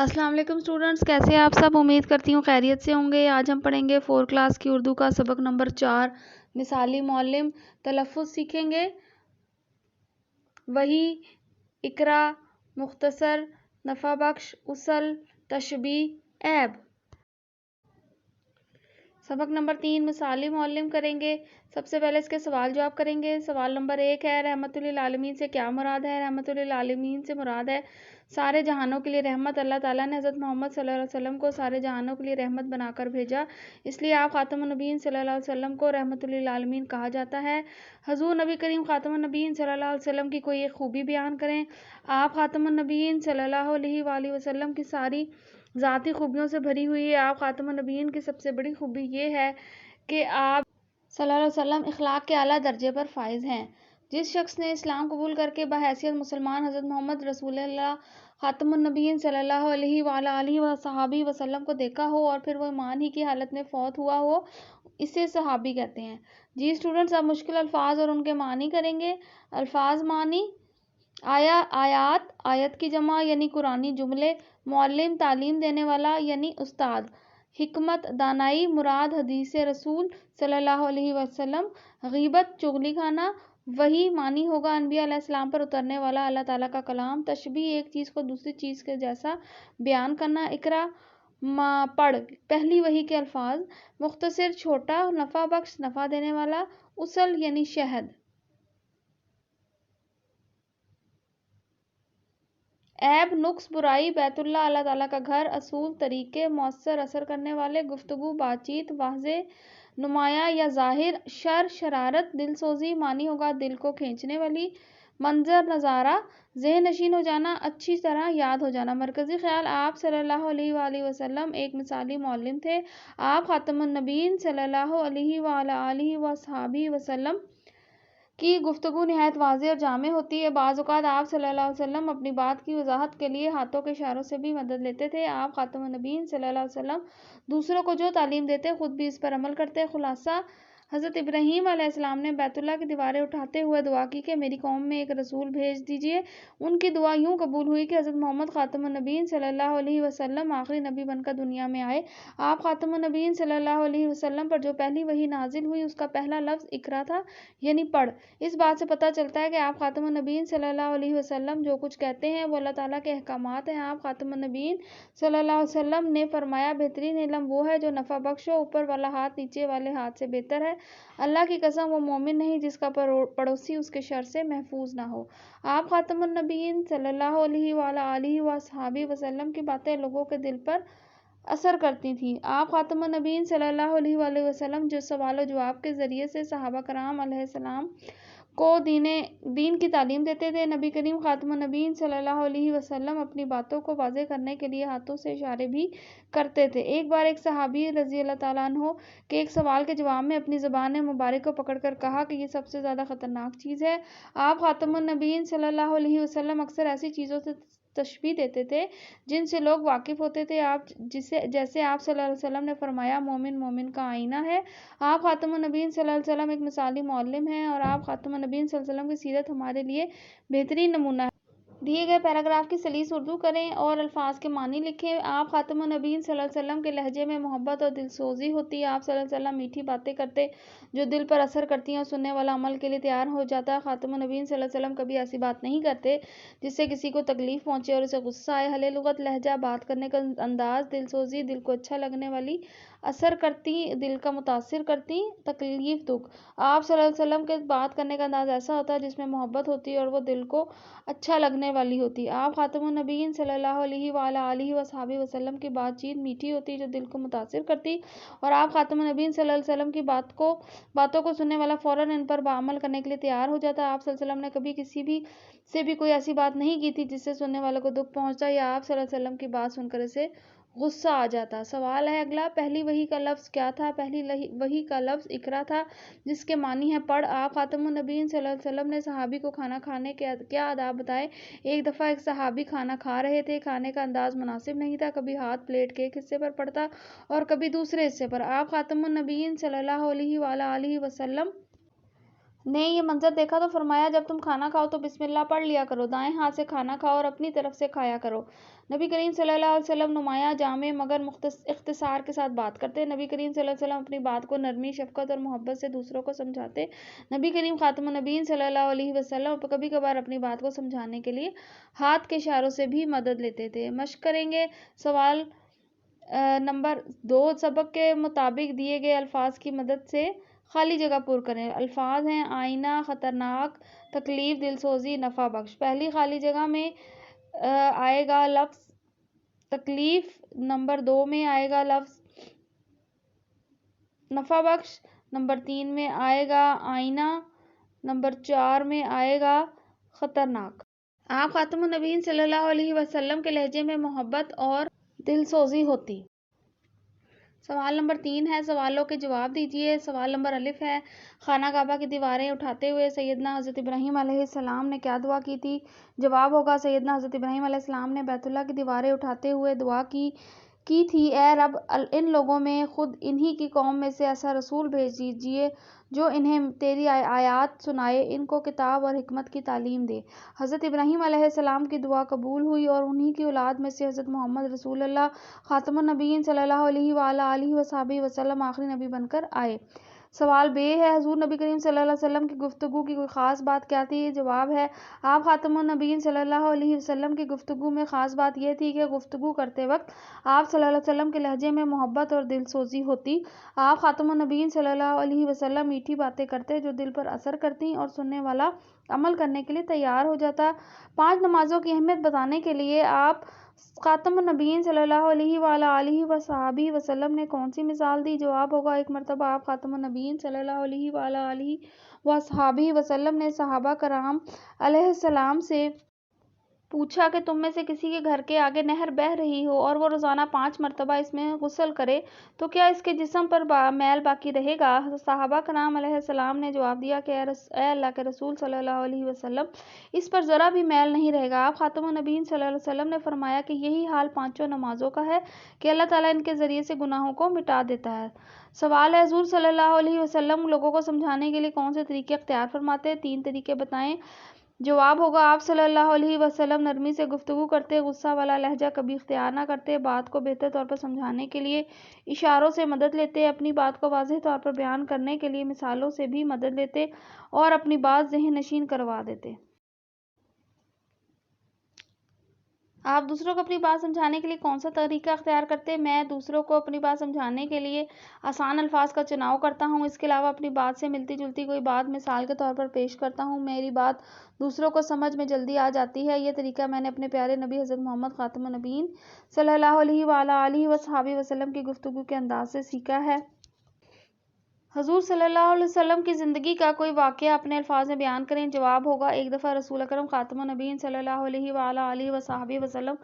السلام علیکم اسٹوڈنٹس، کیسے آپ سب؟ امید کرتی ہوں خیریت سے ہوں گے۔ آج ہم پڑھیں گے 4 کلاس کی اردو کا سبق نمبر 4 مثالی معلم تلفظ سیکھیں گے۔ وہی، اقرا، مختصر، نفع بخش، اصل، تشبیہ، عیب۔ سبق نمبر 3 مثالی معلم کریں گے۔ سب سے پہلے اس کے سوال جواب کریں گے۔ سوال نمبر 1 ہے، رحمت للعالمین سے کیا مراد ہے؟ رحمت للعالمین سے مراد ہے سارے جہانوں کے لیے رحمت۔ اللہ تعالیٰ نے حضرت محمد صلی اللہ علیہ وسلم کو سارے جہانوں کے لیے رحمت بنا کر بھیجا، اس لیے آپ خاتم النبیین صلی اللہ علیہ وسلم کو رحمت للعالمین کہا جاتا ہے۔ حضور نبی کریم خاتم النبیین صلی اللہ علیہ وسلم کی کوئی ایک خوبی بیان کریں۔ آپ خاتم النبیین صلی اللہ علیہ وآلہ وسلم کی ساری ذاتی خوبیوں سے بھری ہوئی ہے۔ آپ خاتم النبیین کی سب سے بڑی خوبی یہ ہے کہ آپ صلی اللہ علیہ وسلم اخلاق کے اعلیٰ درجے پر فائز ہیں۔ جس شخص نے اسلام قبول کرکے بحیثیت مسلمان حضرت محمد رسول اللہ خاتم النبیین صلی اللہ علیہ وآلہ وصحبہ وسلم کو دیکھا ہو اور پھر وہ ایمان ہی کی حالت میں فوت ہوا ہو، اسے صحابی کہتے ہیں۔ جی اسٹوڈنٹس، اب مشکل الفاظ اور ان کے معنی کریں گے۔ الفاظ معنی: آیات، آیت کی جمع یعنی قرآنی جملے۔ معلم، تعلیم دینے والا یعنی استاد۔ حکمت، دانائی، مراد حدیث رسول صلی اللہ علیہ وسلم۔ غیبت، چغلی کھانا۔ وحی معنی ہوگا انبیاء علیہ السلام پر اترنے والا اللہ تعالیٰ کا کلام۔ تشبیہ، ایک چیز کو دوسری چیز کے جیسا بیان کرنا۔ اقرا، پڑھ، پہلی وحی کے الفاظ۔ مختصر، چھوٹا۔ نفع بخش، نفع دینے والا۔ اصل یعنی شہد۔ عیب، نقص، برائی۔ بیت اللہ، اللہ تعالیٰ کا گھر۔ اصول، طریقے، مؤثر، اثر کرنے والے۔ گفتگو، بات چیت، واضح، نمایاں یا ظاہر۔ شر، شرارت۔ دل سوزی معنی ہوگا دل کو کھینچنے والی۔ منظر، نظارہ، ذہن نشین ہو جانا، اچھی طرح یاد ہو جانا۔ مرکزی خیال: آپ صلی اللہ علیہ وآلہ وسلم ایک مثالی معلم تھے۔ آپ خاتم النبیین صلی اللہ علیہ وآلہ وصحبہ وسلم کی گفتگو نہایت واضح اور جامع ہوتی ہے۔ بعض اوقات آپ صلی اللہ علیہ وسلم اپنی بات کی وضاحت کے لیے ہاتھوں کے اشاروں سے بھی مدد لیتے تھے۔ آپ خاتم النبیین صلی اللہ علیہ وسلم دوسروں کو جو تعلیم دیتے خود بھی اس پر عمل کرتے۔ خلاصہ: حضرت ابراہیم علیہ السلام نے بیت اللہ کی دیواریں اٹھاتے ہوئے دعا کی کہ میری قوم میں ایک رسول بھیج دیجیے۔ ان کی دعا یوں قبول ہوئی کہ حضرت محمد خاتم النبیین صلی اللہ علیہ وسلم آخری نبی بن کر دنیا میں آئے۔ آپ خاتم النبیین صلی اللہ علیہ وسلم پر جو پہلی وحی نازل ہوئی اس کا پہلا لفظ اقرا تھا، یعنی پڑھ۔ اس بات سے پتہ چلتا ہے کہ آپ خاتم النبیین صلی اللہ علیہ وسلم جو کچھ کہتے ہیں وہ اللہ تعالیٰ کے احکامات ہیں۔ آپ خاتم النبیین صلی اللہ علیہ وسلم نے فرمایا، بہترین علم وہ ہے جو نفع بخش ہو، اوپر والا ہاتھ نیچے والے ہاتھ سے بہتر ہے۔ اللہ کی قسم، وہ مومن نہیں جس کا پڑوسی اس کے شر سے محفوظ نہ ہو۔ آپ خاتم النبیین صلی اللہ علیہ وآلہ وصحبہ وسلم کی باتیں لوگوں کے دل پر اثر کرتی تھیں۔ آپ خاتم النبیین صلی اللہ علیہ وآلہ وسلم جو سوال و جواب کے ذریعے سے صحابہ کرام علیہ السلام کو دین کی تعلیم دیتے تھے۔ نبی کریم خاتم النبیین صلی اللہ علیہ وسلم اپنی باتوں کو واضح کرنے کے لیے ہاتھوں سے اشارے بھی کرتے تھے۔ ایک بار ایک صحابی رضی اللہ تعالیٰ عنہ کے ایک سوال کے جواب میں اپنی زبان مبارک کو پکڑ کر کہا کہ یہ سب سے زیادہ خطرناک چیز ہے۔ آپ خاتم النبیین صلی اللہ علیہ وسلم اکثر ایسی چیزوں سے تشبیہ دیتے تھے جن سے لوگ واقف ہوتے تھے، جیسے آپ صلی اللہ علیہ وسلم نے فرمایا، مومن مومن کا آئینہ ہے۔ آپ خاتم النبیین صلی اللہ علیہ وسلم ایک مثالی معلم ہیں اور آپ خاتم النبیین صلی اللہ علیہ وسلم کی سیرت ہمارے لیے بہترین نمونہ ہے۔ دیے گئے پیراگراف کی سلیس اردو کریں اور الفاظ کے معنی لکھیں۔ آپ خاتم النبیین صلی اللہ علیہ وسلم کے لہجے میں محبت اور دل سوزی ہوتی ہے۔ آپ صلی اللہ علیہ وسلم میٹھی باتیں کرتے جو دل پر اثر کرتی ہیں اور سننے والا عمل کے لیے تیار ہو جاتا ہے۔ خاتم النبیین صلی اللہ علیہ وسلم کبھی ایسی بات نہیں کرتے جس سے کسی کو تکلیف پہنچے اور اسے غصہ آئے۔ اہل لغت، لہجہ، بات کرنے کا انداز، دل سوزی، دل کو اچھا لگنے والی، اثر کرتی، دل کا متاثر کرتی، تکلیف، دکھ۔ آپ صلی اللہ علیہ وسلم کے بات کرنے کا انداز ایسا ہوتا ہے جس میں محبت ہوتی ہے اور وہ دل کو اچھا لگنے والی ہوتی ہے۔ آپ خاتم النبیین صلی اللہ علیہ وآلہ وصحبہ وسلم کی بات چیت میٹھی ہوتی جو دل کو متاثر کرتی، اور آپ خاتم النبیین صلی اللہ علیہ وسلم کی باتوں کو سننے والا فوراً ان پر عمل کرنے کے لیے تیار ہو جاتا ہے۔ آپ صلی اللہ علیہ وسلم نے کبھی کسی بھی سے بھی کوئی ایسی بات نہیں کی تھی جس سے سننے والے کو دکھ پہنچتا یا آپ صلی اللہ علیہ وسلم کی بات سن کر اسے غصہ آ جاتا۔ سوال ہے اگلا، پہلی وحی کا لفظ کیا تھا؟ پہلی وحی کا لفظ اقرا تھا جس کے معنی ہے پڑھ۔ آپ خاتم النبیین صلی اللہ علیہ وسلم نے صحابی کو کھانا کھانے کے کیا آداب بتائے؟ ایک دفعہ ایک صحابی کھانا کھا رہے تھے، کھانے کا انداز مناسب نہیں تھا، کبھی ہاتھ پلیٹ کے ایک حصے پر پڑتا اور کبھی دوسرے حصے پر۔ آپ خاتم النبیین صلی اللہ علیہ وآلہ وسلم نے یہ منظر دیکھا تو فرمایا جب تم کھانا کھاؤ تو بسم اللہ پڑھ لیا کرو، دائیں ہاتھ سے کھانا کھاؤ اور اپنی طرف سے کھایا کرو۔ نبی کریم صلی اللہ علیہ وسلم نمایاں، جامع مگر اختصار کے ساتھ بات کرتے۔ نبی کریم صلی اللہ علیہ وسلم اپنی بات کو نرمی، شفقت اور محبت سے دوسروں کو سمجھاتے۔ نبی کریم خاتم النبیین صلی اللہ علیہ وسلم کبھی کبھار اپنی بات کو سمجھانے کے لیے ہاتھ کے اشاروں سے بھی مدد لیتے تھے۔ مشق کریں گے۔ سوال نمبر 2، سبق کے مطابق دیے گئے الفاظ کی مدد سے خالی جگہ پر کریں۔ الفاظ ہیں آئینہ، خطرناک، تکلیف، دلسوزی، نفع بخش۔ پہلی خالی جگہ میں آئے گا لفظ تکلیف، نمبر 2 میں آئے گا لفظ نفع بخش، نمبر 3 میں آئے گا آئینہ، نمبر 4 میں آئے گا خطرناک۔ آپ خاتم النبیین صلی اللہ علیہ وسلم کے لہجے میں محبت اور دلسوزی ہوتی۔ سوال نمبر 3 ہے، سوالوں کے جواب دیجیے۔ سوال نمبر الف ہے، خانہ کعبہ کی دیواریں اٹھاتے ہوئے سیدنا حضرت ابراہیم علیہ السلام نے کیا دعا کی تھی؟ جواب ہوگا، سیدنا حضرت ابراہیم علیہ السلام نے بیت اللہ کی دیواریں اٹھاتے ہوئے دعا کی تھی، اے رب، ان لوگوں میں خود انہی کی قوم میں سے ایسا رسول بھیج دیجیے جو انہیں تیری آیات سنائے، ان کو کتاب اور حکمت کی تعلیم دے۔ حضرت ابراہیم علیہ السلام کی دعا قبول ہوئی اور انہی کی اولاد میں سے حضرت محمد رسول اللہ خاتم النبیین صلی اللہ علیہ وآلہ وصحبہ وسلم آخری نبی بن کر آئے۔ سوال ب ہے، حضور نبی کریم صلی اللہ علیہ وسلم کی گفتگو کی کوئی خاص بات کیا تھی؟ جواب ہے، آپ خاتم النبیین صلی اللہ علیہ وسلم کی گفتگو میں خاص بات یہ تھی کہ گفتگو کرتے وقت آپ صلی اللہ علیہ وسلم کے لہجے میں محبت اور دلسوزی ہوتی۔ آپ خاتم النبیین صلی اللہ علیہ وسلم میٹھی باتیں کرتے جو دل پر اثر کرتی اور سننے والا عمل کرنے کے لیے تیار ہو جاتا۔ 5 نمازوں کی اہمیت بتانے کے لیے آپ خاتم النبیین صلی اللہ علیہ وآلہ وصحبہ وسلم نے کون سی مثال دی؟ جواب ہوگا، ایک مرتبہ آپ خاتم النبیین صلی اللہ علیہ وآلہ وصحبہ وسلم نے صحابہ کرام علیہ السلام سے پوچھا کہ تم میں سے کسی کے گھر کے آگے نہر بہہ رہی ہو اور وہ روزانہ 5 مرتبہ اس میں غسل کرے تو کیا اس کے جسم پر میل باقی رہے گا؟ صحابہ کرام علیہ السلام نے جواب دیا کہ اے اللہ کے رسول صلی اللہ علیہ وسلم، اس پر ذرا بھی میل نہیں رہے گا۔ آپ خاتم النبیین صلی اللہ علیہ وسلم نے فرمایا کہ یہی حال 5 نمازوں کا ہے کہ اللہ تعالیٰ ان کے ذریعے سے گناہوں کو مٹا دیتا ہے۔ سوال ہے، حضور صلی اللہ علیہ وسلم لوگوں کو سمجھانے کے لیے کون سے طریقے اختیار فرماتے؟ 3 طریقے بتائیں۔ جواب ہوگا، آپ صلی اللہ علیہ وسلم نرمی سے گفتگو کرتے، غصہ والا لہجہ کبھی اختیار نہ کرتے، بات کو بہتر طور پر سمجھانے کے لیے اشاروں سے مدد لیتے، اپنی بات کو واضح طور پر بیان کرنے کے لیے مثالوں سے بھی مدد لیتے اور اپنی بات ذہن نشین کروا دیتے۔ آپ دوسروں کو اپنی بات سمجھانے کے لیے کون سا طریقہ اختیار کرتے؟ میں دوسروں کو اپنی بات سمجھانے کے لیے آسان الفاظ کا چناؤ کرتا ہوں۔ اس کے علاوہ اپنی بات سے ملتی جلتی کوئی بات مثال کے طور پر پیش کرتا ہوں۔ میری بات دوسروں کو سمجھ میں جلدی آ جاتی ہے۔ یہ طریقہ میں نے اپنے پیارے نبی حضرت محمد خاتم النبیین صلی اللہ علیہ وآلہ وصحبہ وسلم کی گفتگو کے انداز سے سیکھا ہے۔ حضور صلی اللہ علیہ وسلم کی زندگی کا کوئی واقعہ اپنے الفاظ میں بیان کریں۔ جواب ہوگا، ایک دفعہ رسول اکرم خاتم النبیین صلی اللہ علیہ وآلہ وصحبہ وسلم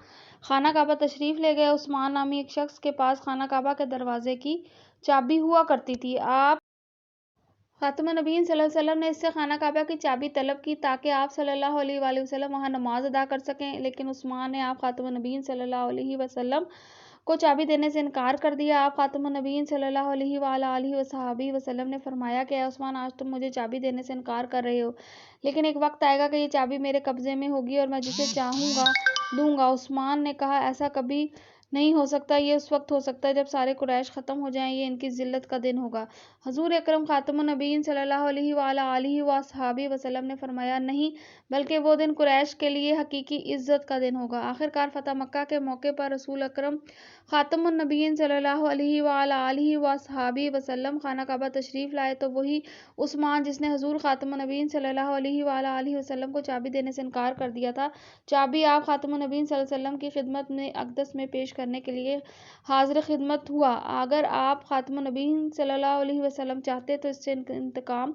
خانہ کعبہ تشریف لے گئے۔ عثمان نامی ایک شخص کے پاس خانہ کعبہ کے دروازے کی چابی ہوا کرتی تھی۔ آپ خاتم النبیین صلی اللہ علیہ وسلم نے اس سے خانہ کعبہ کی چابی طلب کی تاکہ آپ صلی اللہ علیہ وآلہ وسلم وہاں نماز ادا کر سکیں، لیکن عثمان نے آپ خاتم النبیین صلی اللہ علیہ وسلم کو چابی دینے سے انکار کر دیا۔ آپ خاتم النبیین صلی اللہ علیہ وآلہ وصحبہ وسلم نے فرمایا کہ اے عثمان، آج تم مجھے چابی دینے سے انکار کر رہے ہو، لیکن ایک وقت آئے گا کہ یہ چابی میرے قبضے میں ہوگی اور میں جسے چاہوں گا دوں گا۔ عثمان نے کہا، ایسا کبھی نہیں ہو سکتا، یہ اس وقت ہو سکتا ہے جب سارے قریش ختم ہو جائیں، یہ ان کی ذلت کا دن ہوگا۔ حضور اکرم خاتم النبیین صلی اللہ علیہ وآلہ وصحبہ وسلم نے فرمایا، نہیں، بلکہ وہ دن قریش کے لیے حقیقی عزت کا دن ہوگا۔ آخرکار فتح مکہ کے موقع پر رسول اکرم خاتم النبیین صلی اللہ علیہ وآلہ وصحبہ وسلم خانہ کعبہ تشریف لائے تو وہی عثمان جس نے حضور خاتم النبیین صلی اللہ علیہ وآلہ وسلم کو چابی دینے سے انکار کر دیا تھا، چابی آپ خاتم النبیین صلی اللہ علیہ وسلم کی خدمت میں اقدس میں پیش کرنے کے لیے حاضر خدمت ہوا۔ اگر آپ خاتم النبیین صلی اللہ علیہ وسلم چاہتے تو اس سے انتقام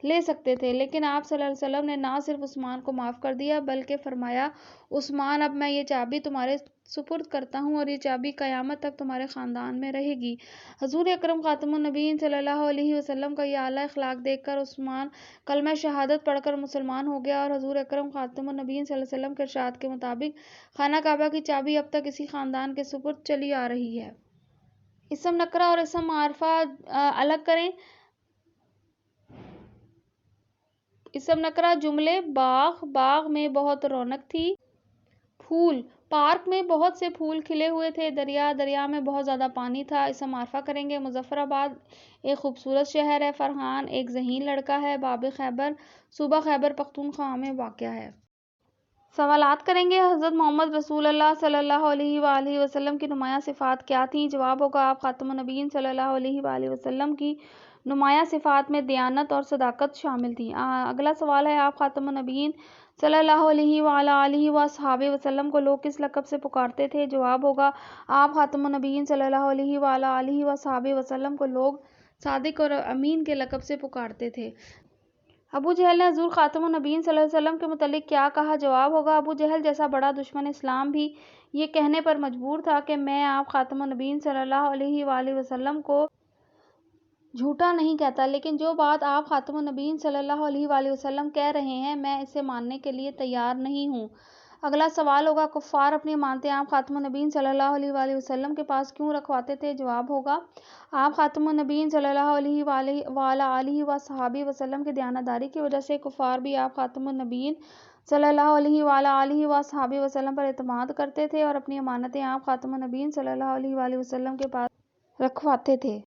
لے سکتے تھے، لیکن آپ صلی اللہ علیہ وسلم نے نہ صرف عثمان کو معاف کر دیا بلکہ فرمایا، عثمان، اب میں یہ چابی تمہارے سپرد کرتا ہوں اور یہ چابی قیامت تک تمہارے خاندان میں رہے گی۔ حضور اکرم خاتم النبیین صلی اللہ علیہ وسلم کا یہ اعلیٰ اخلاق دیکھ کر عثمان کلمہ شہادت پڑھ کر مسلمان ہو گیا اور حضور اکرم خاتم النبیین صلی اللہ علیہ وسلم کے ارشاد کے مطابق خانہ کعبہ کی چابی اب تک اسی خاندان کے سپرد چلی آ رہی ہے۔ اسم نکرہ اور اسم معرفہ الگ کریں۔ اسم نکرہ جملے باغ، باغ میں بہت رونق تھی. پھول، پارک میں بہت سے پھول کھلے ہوئے تھے. دریا، دریا میں بہت زیادہ پانی تھا. اسم معرفہ کریں گے. مظفر آباد ایک خوبصورت شہر ہے. فرحان ایک ذہین لڑکا ہے. باب خیبر صوبہ خیبر پختونخوا میں واقع ہے. سوالات کریں گے. حضرت محمد رسول اللہ صلی اللہ علیہ وآلہ وسلم کی نمایاں صفات کیا تھیں؟ جواب ہوگا آپ خاتم النبیین صلی اللہ علیہ وآلہ وسلم کی نمایاں صفات میں دیانت اور صداقت شامل تھی. اگلا سوال ہے، آپ خاتم النبیین صلی اللہ علیہ وآلہ وصحبہ وسلم کو لوگ کس لقب سے پکارتے تھے؟ جواب ہوگا آپ خاتم النبیین صلی اللہ علیہ وآلہ وصحبہ وسلم کو لوگ صادق اور امین کے لقب سے پکارتے تھے. ابو جہل نے حضور خاتم النبیین صلی اللہ علیہ وسلم کے متعلق کیا کہا؟ جواب ہوگا ابو جہل جیسا بڑا دشمن اسلام بھی یہ کہنے پر مجبور تھا کہ میں آپ خاتم النبیین صلی اللہ علیہ وآلہ وسلم کو جھوٹا نہیں کہتا، لیکن جو بات آپ خاتم النبیین صلی اللہ علیہ وآلہ وسلم کہہ رہے ہیں میں اسے ماننے کے لیے تیار نہیں ہوں. اگلا سوال ہوگا، کفار اپنی امانتیں آپ خاتم النبیین صلی اللہ علیہ وآلہ وسلم کے پاس کیوں رکھواتے تھے؟ جواب ہوگا آپ خاتم النبیین صلی اللہ علیہ وآلہ وصحبہ وسلم کی دیانتداری کی وجہ سے. کفار بھی آپ خاتم النبیین صلی اللہ علیہ وآلہ وصحبہ وسلم پر اعتماد کرتے تھے اور اپنی امانتیں آپ خاتم النبیین صلی اللہ علیہ وآلہ وسلم کے پاس رکھواتے تھے.